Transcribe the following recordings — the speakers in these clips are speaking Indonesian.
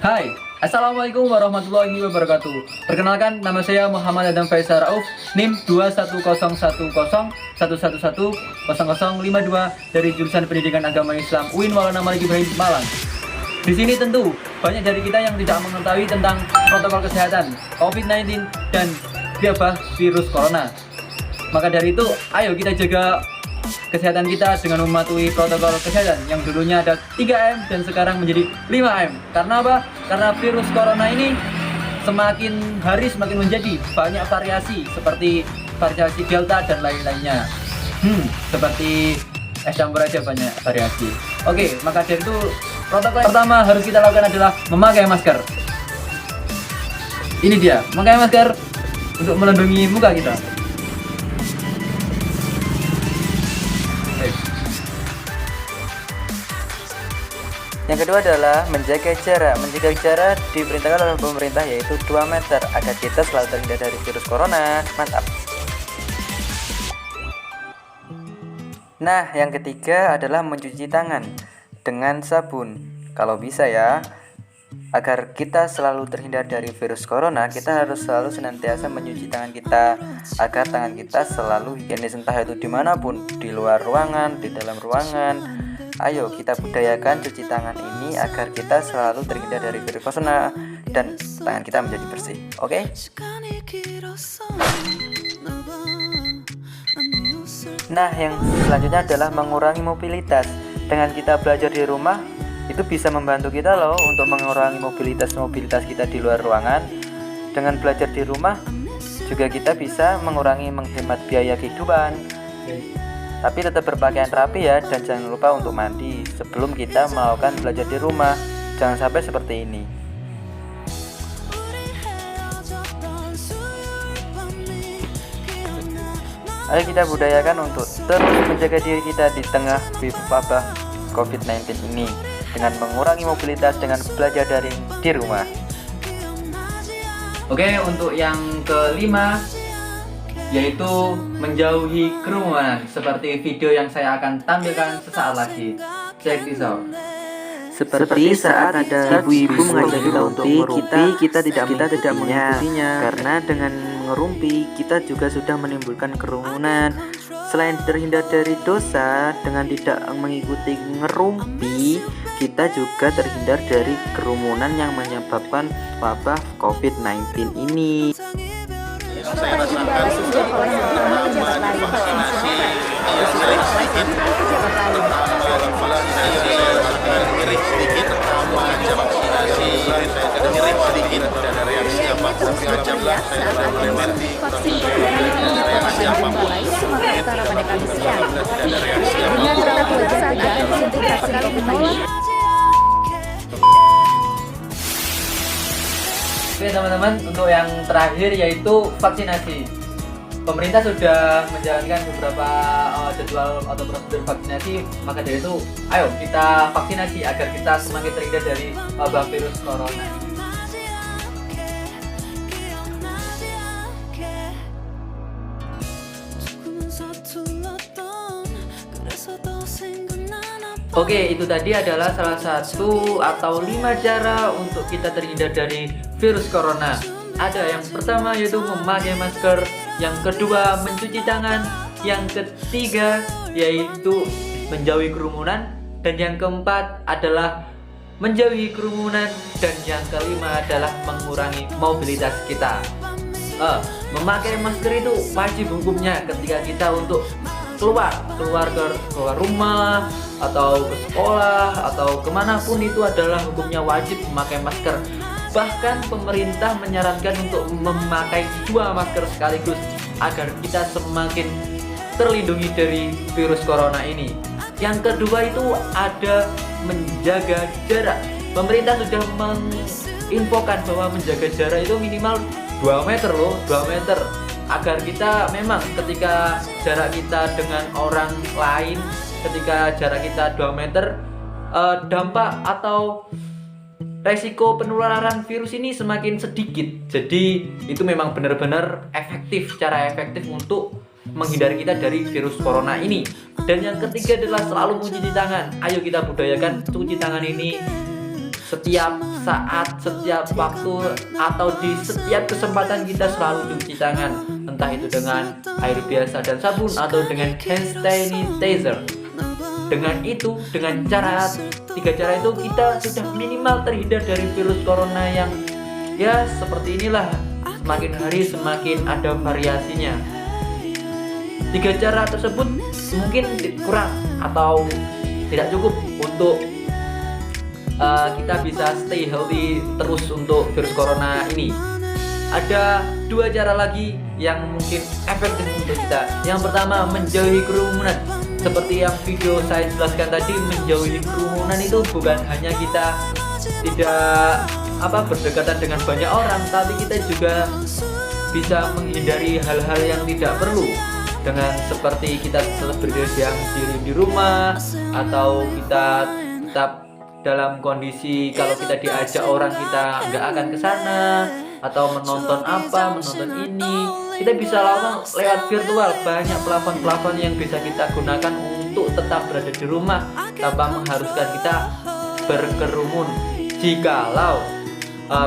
Hai, Assalamualaikum warahmatullahi wabarakatuh. Perkenalkan, nama saya Muhammad Adam Faisal Rauf, NIM 21010110052 dari jurusan Pendidikan Agama Islam UIN Maulana Malik Ibrahim Malang. Di sini tentu banyak dari kita yang tidak mengetahui tentang protokol kesehatan COVID-19 dan wabah virus corona. Maka dari itu, ayo kita jaga kesehatan kita dengan mematuhi protokol kesehatan yang dulunya ada 3M dan sekarang menjadi 5M. Karena apa? Karena virus corona ini semakin hari semakin menjadi banyak variasi seperti variasi Delta dan lain-lainnya. Seperti es campur aja banyak variasi. Oke, maka dari itu protokol yang pertama harus kita lakukan adalah memakai masker. Ini dia, memakai masker untuk melindungi muka kita. Yang kedua adalah menjaga jarak. Menjaga jarak diperintahkan oleh pemerintah yaitu 2 meter agar kita selalu terhindar dari virus corona. Mantap. Nah, yang ketiga adalah mencuci tangan dengan sabun. Kalau bisa ya, agar kita selalu terhindar dari virus corona, kita harus selalu senantiasa mencuci tangan kita agar tangan kita selalu higienis, entah itu dimanapun, di luar ruangan, di dalam ruangan. Ayo kita budayakan cuci tangan ini agar kita selalu terhindar dari virus corona dan tangan kita menjadi bersih. Oke? Nah, yang selanjutnya adalah mengurangi mobilitas. Dengan kita belajar di rumah, itu bisa membantu kita loh untuk mengurangi mobilitas kita di luar ruangan. Dengan belajar di rumah juga kita bisa menghemat biaya kehidupan. Tapi tetap berpakaian rapi ya, dan jangan lupa untuk mandi sebelum kita melakukan belajar di rumah. Jangan sampai seperti ini. Ayo kita budayakan untuk terus menjaga diri kita di tengah wabah COVID-19 ini dengan mengurangi mobilitas dengan belajar daring di rumah. Oke, untuk yang kelima yaitu menjauhi kerumunan, seperti video yang saya akan tampilkan sesaat lagi. Check this out. Seperti saat ada ibu-ibu mengajak kita untuk merumpi, kita tidak mengikutinya karena dengan mengerumpi kita juga sudah menimbulkan kerumunan. Selain terhindar dari dosa dengan tidak mengikuti ngerumpi, kita juga terhindar dari kerumunan yang menyebabkan wabah COVID-19 ini. Saya rasakan vaksinasi sering sedikit nyeri sedikit vaksinasi saya sudah nyeri sedikit dan ada reaksi apapun macam lah saya sudah mulai mati vaksin ada reaksi apapun Sumatera Utara pada Kamis siang ada reaksi apapun. Oke teman-teman, untuk yang terakhir yaitu vaksinasi. Pemerintah sudah menjalankan beberapa jadwal atau prosedur vaksinasi, maka dari itu ayo kita vaksinasi agar kita semakin terhindar dari wabah virus corona. Oke, itu tadi adalah salah satu atau 5 cara untuk kita terhindar dari virus corona. Ada yang pertama yaitu memakai masker, yang kedua mencuci tangan, yang ketiga yaitu menjauhi kerumunan, dan yang keempat adalah menjauhi kerumunan, dan yang kelima adalah mengurangi mobilitas kita. Memakai masker itu wajib hukumnya ketika kita untuk keluar rumah atau ke sekolah atau kemanapun, itu adalah hukumnya wajib memakai masker. Bahkan pemerintah menyarankan untuk memakai 2 masker sekaligus agar kita semakin terlindungi dari virus corona ini. Yang kedua itu ada menjaga jarak. Pemerintah sudah menginfokan bahwa menjaga jarak itu minimal 2 meter loh, 2 meter. Agar kita memang ketika jarak kita dengan orang lain, ketika jarak kita 2 meter, dampak atau resiko penularan virus ini semakin sedikit. Jadi itu memang benar-benar cara efektif untuk menghindari kita dari virus corona ini. Dan yang ketiga adalah selalu mencuci tangan. Ayo kita budayakan cuci tangan ini setiap saat, setiap waktu, atau di setiap kesempatan kita selalu cuci tangan, entah itu dengan air biasa dan sabun atau dengan hand sanitizer. Dengan tiga cara itu kita sudah minimal terhindar dari virus corona yang ya seperti inilah, semakin hari semakin ada variasinya. 3 cara tersebut mungkin kurang atau tidak cukup untuk kita bisa stay healthy terus untuk virus corona ini. Ada 2 cara lagi yang mungkin efektif untuk kita. Yang pertama, menjauhi kerumunan. Seperti yang video saya jelaskan tadi, menjauhi kerumunan itu bukan hanya kita tidak berdekatan dengan banyak orang, tapi kita juga bisa menghindari hal-hal yang tidak perlu, dengan seperti kita tetap berdiam diri di rumah, atau kita tetap dalam kondisi kalau kita diajak orang kita nggak akan ke sana, atau menonton ini kita bisa lakukan lewat virtual. Banyak plafon-plafon yang bisa kita gunakan untuk tetap berada di rumah tanpa mengharuskan kita berkerumun. Jikalau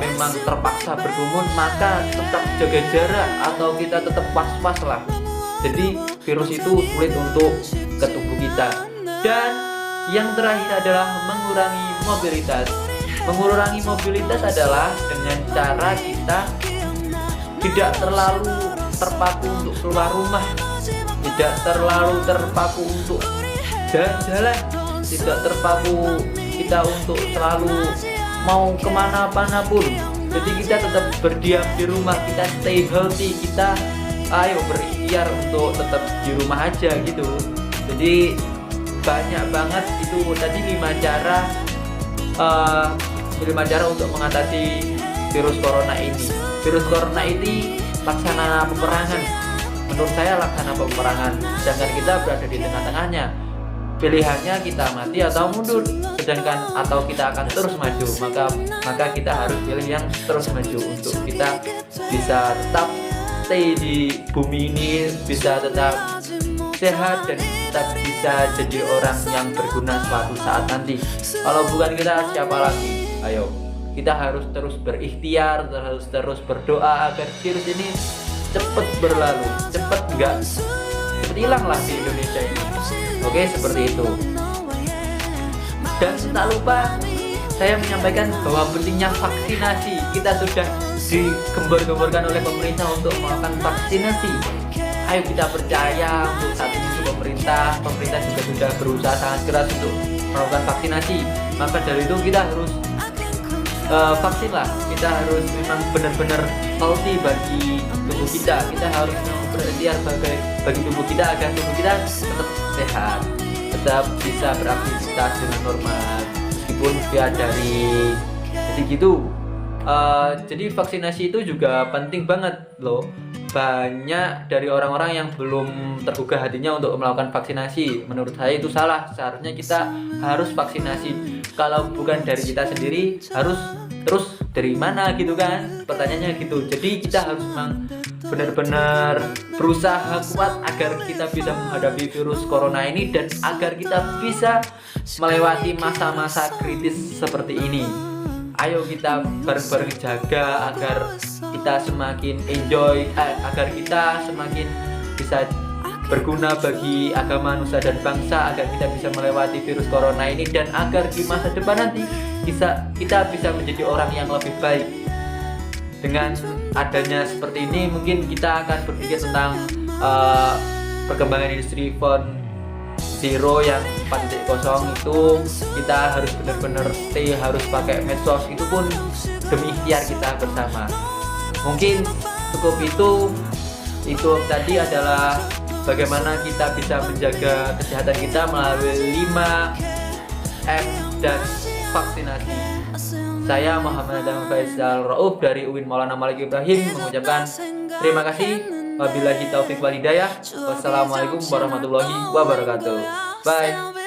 memang terpaksa berkerumun, maka tetap jaga jarak atau kita tetap was-was lah. Jadi virus itu sulit untuk ke tubuh kita. Dan yang terakhir adalah mengurangi mobilitas. Mengurangi mobilitas adalah dengan cara kita tidak terlalu terpaku untuk keluar rumah, tidak terlalu terpaku untuk jalan-jalan, tidak terpaku kita untuk selalu mau kemana-mana pun. Jadi kita tetap berdiam di rumah, kita stay healthy, kita ayo berikhtiar untuk tetap di rumah aja gitu. Jadi banyak banget itu tadi 5 cara untuk mengatasi virus corona ini. Virus corona ini laksana peperangan. Menurut saya laksana peperangan. Sedangkan kita berada di tengah-tengahnya. Pilihannya kita mati atau mundur. Sedangkan atau kita akan terus maju. Maka kita harus pilih yang terus maju untuk kita bisa tetap stay di bumi ini, bisa tetap sehat dan tetap bisa jadi orang yang berguna suatu saat nanti. Kalau bukan kita, siapa lagi? Ayo, kita harus terus berikhtiar, terus berdoa agar virus ini cepat berlalu, cepat hilang lah di Indonesia ini. Oke, seperti itu. Dan tak lupa saya menyampaikan bahwa pentingnya vaksinasi. Kita sudah digembor-gemborkan oleh pemerintah untuk melakukan vaksinasi. Ayo kita percaya untuk saat ini pemerintah juga sudah berusaha sangat keras untuk melakukan vaksinasi. Maka dari itu kita harus vaksin lah. Kita harus memang benar-benar healthy bagi tubuh kita. Kita harus berikhtiar bagi tubuh kita agar tubuh kita tetap sehat, tetap bisa beraktivitas dengan normal meskipun via dari. Jadi gitu. Jadi vaksinasi itu juga penting banget loh. Banyak dari orang-orang yang belum tergugah hatinya untuk melakukan vaksinasi. Menurut saya itu salah. Seharusnya kita harus vaksinasi. Kalau bukan dari kita sendiri, harus terus dari mana gitu kan? Pertanyaannya gitu. Jadi kita harus memang benar-benar berusaha kuat agar kita bisa menghadapi virus corona ini dan agar kita bisa melewati masa-masa kritis seperti ini. Ayo kita bareng-bareng jaga agar kita semakin enjoy, agar kita semakin bisa berguna bagi agama, nusa dan bangsa, agar kita bisa melewati virus corona ini dan agar di masa depan nanti kita bisa menjadi orang yang lebih baik. Dengan adanya seperti ini mungkin kita akan berpikir tentang perkembangan industri 4.0 yang 4.0 itu kita harus benar-benar stay, harus pakai medsos, itu pun demi ikhtiar kita bersama. Mungkin cukup itu tadi adalah bagaimana kita bisa menjaga kesehatan kita melalui 5M dan vaksinasi. Saya Muhammad Adam Faisal Rauf dari UIN Maulana Malik Ibrahim mengucapkan terima kasih. Wabillahi taufiq wal hidayah. Wassalamualaikum warahmatullahi wabarakatuh. Bye.